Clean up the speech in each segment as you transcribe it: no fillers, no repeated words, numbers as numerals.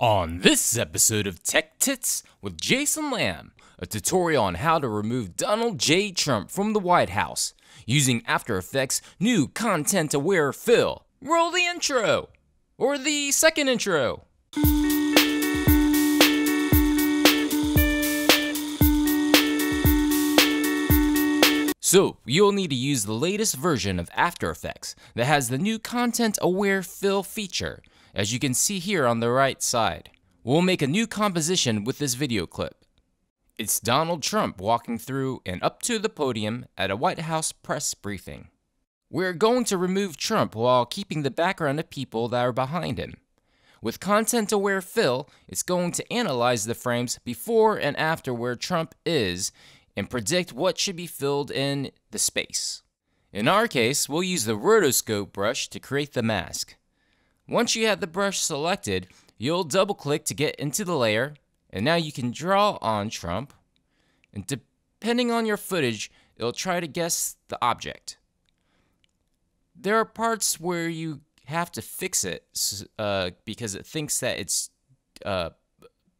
On this episode of Tech Tits with Jason Lamb, a tutorial on how to remove Donald J. Trump from the White House using After Effects' new content-aware fill. Roll the intro! Or the second intro. So, you'll need to use the latest version of After Effects that has the new content-aware fill feature, as you can see here on the right side. We'll make a new composition with this video clip. It's Donald Trump walking through and up to the podium at a White House press briefing. We're going to remove Trump while keeping the background of people that are behind him. With content-aware fill, it's going to analyze the frames before and after where Trump is and predict what should be filled in the space. In our case, we'll use the rotoscope brush to create the mask. Once you have the brush selected, you'll double-click to get into the layer, and now you can draw on Trump, and depending on your footage, it'll try to guess the object. There are parts where you have to fix it because it thinks that it's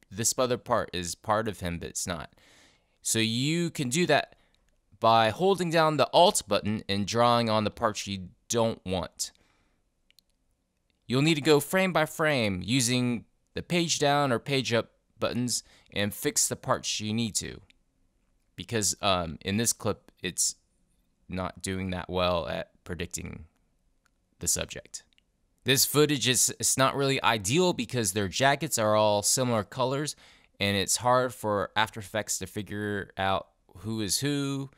this other part is part of him, but it's not. So you can do that by holding down the Alt button and drawing on the parts you don't want. You'll need to go frame by frame using the page down or page up buttons and fix the parts you need to. Because in this clip, it's not doing that well at predicting the subject. This footage it's not really ideal because their jackets are all similar colors, and it's hard for After Effects to figure out who is who.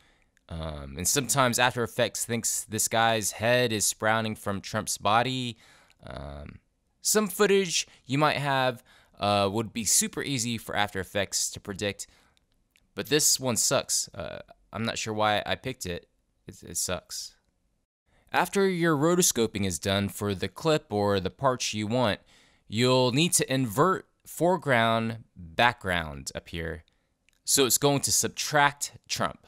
And sometimes After Effects thinks this guy's head is sprouting from Trump's body. Some footage you might have would be super easy for After Effects to predict, but this one sucks. I'm not sure why I picked it. It sucks. After your rotoscoping is done for the clip or the parts you want, you'll need to invert foreground background up here. So it's going to subtract Trump.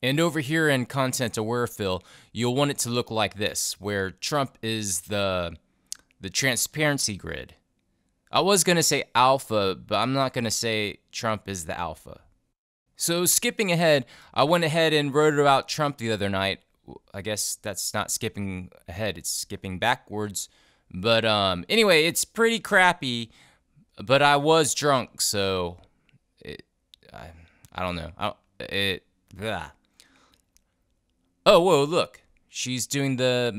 And over here in Content Aware Fill, you'll want it to look like this, where Trump is the transparency grid. I was going to say alpha, but I'm not going to say Trump is the alpha. So skipping ahead, I went ahead and wrote about Trump the other night. I guess that's not skipping ahead, it's skipping backwards. But anyway, it's pretty crappy, but I was drunk, so I don't know. Blah. Oh, whoa, look. She's doing the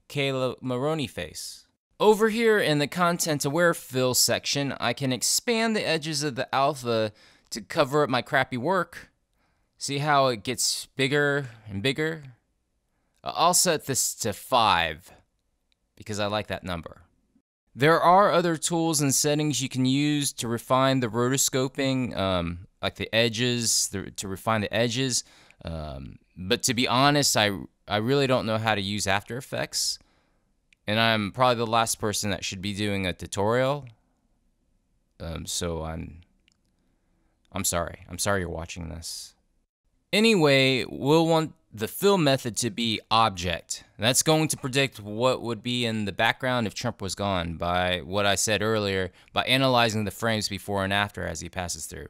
Kayla Maroney face. Over here in the Content Aware Fill section, I can expand the edges of the alpha to cover up my crappy work. See how it gets bigger and bigger? I'll set this to 5 because I like that number. There are other tools and settings you can use to refine the rotoscoping, like the edges, to refine the edges. But to be honest, I really don't know how to use After Effects, and I'm probably the last person that should be doing a tutorial. So I'm sorry. I'm sorry you're watching this. Anyway, we'll want the fill method to be object. That's going to predict what would be in the background if Trump was gone by what I said earlier, by analyzing the frames before and after as he passes through.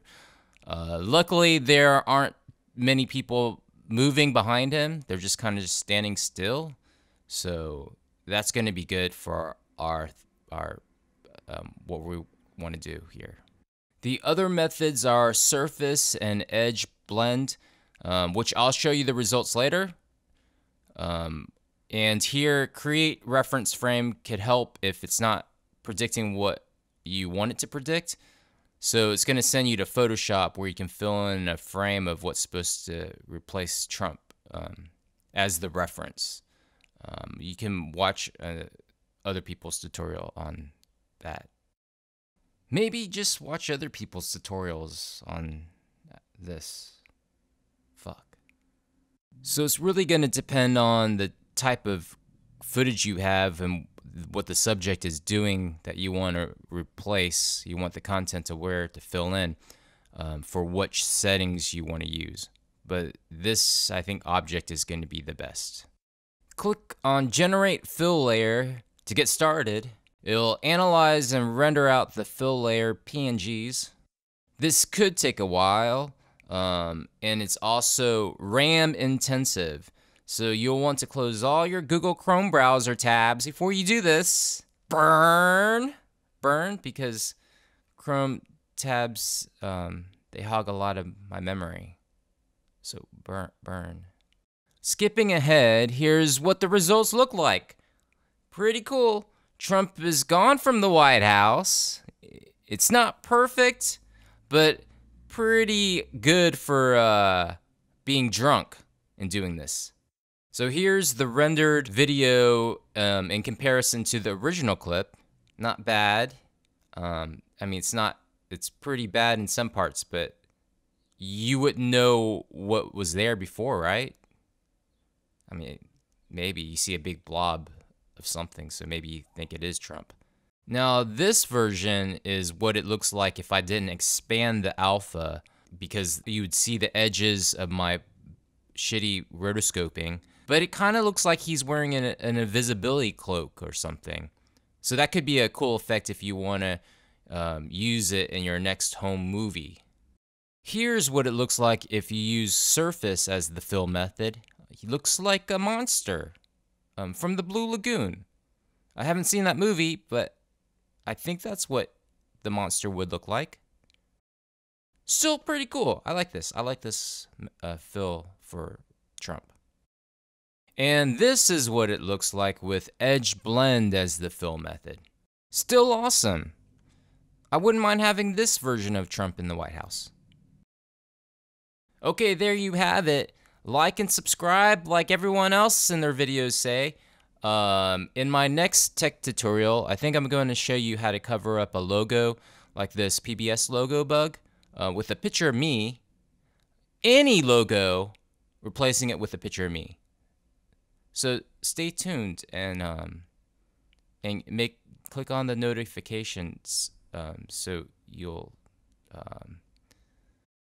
Luckily, there aren't many people moving behind him. They're just kind of just standing still. So that's going to be good for our what we want to do here. The other methods are surface and edge blend, which I'll show you the results later. And here, create reference frame could help if it's not predicting what you want it to predict. So it's going to send you to Photoshop where you can fill in a frame of what's supposed to replace Trump as the reference. You can watch other people's tutorial on that. Maybe just watch other people's tutorials on this. Fuck. So it's really going to depend on the type of footage you have and what the subject is doing that you want to replace. You want the content aware to fill in for which settings you want to use. But this, I think, object is going to be the best. Click on Generate Fill Layer to get started, It'll analyze and render out the fill layer PNGs. This could take a while, and it's also RAM intensive. So you'll want to close all your Google Chrome browser tabs before you do this. Burn, because Chrome tabs, they hog a lot of my memory. So burn. Skipping ahead, here's what the results look like. Pretty cool. Trump is gone from the White House. It's not perfect, but pretty good for being drunk and doing this. So here's the rendered video in comparison to the original clip. Not bad. I mean, it's pretty bad in some parts, but you wouldn't know what was there before, right? I mean, maybe you see a big blob of something, so maybe you think it is Trump. Now, this version is what it looks like if I didn't expand the alpha, because you would see the edges of my shitty rotoscoping. But it kind of looks like he's wearing an invisibility cloak or something. So that could be a cool effect if you want to use it in your next home movie. Here's what it looks like if you use surface as the fill method. He looks like a monster from the Blue Lagoon. I haven't seen that movie, but I think that's what the monster would look like. Still pretty cool. I like this. I like this fill for Trump. And this is what it looks like with edge blend as the fill method. Still awesome. I wouldn't mind having this version of Trump in the White House. Okay, there you have it. Like and subscribe like everyone else in their videos say. In my next tech tutorial, I think I'm going to show you how to cover up a logo like this PBS logo bug with a picture of me. Any logo, replacing it with a picture of me. So stay tuned and click on the notifications so you'll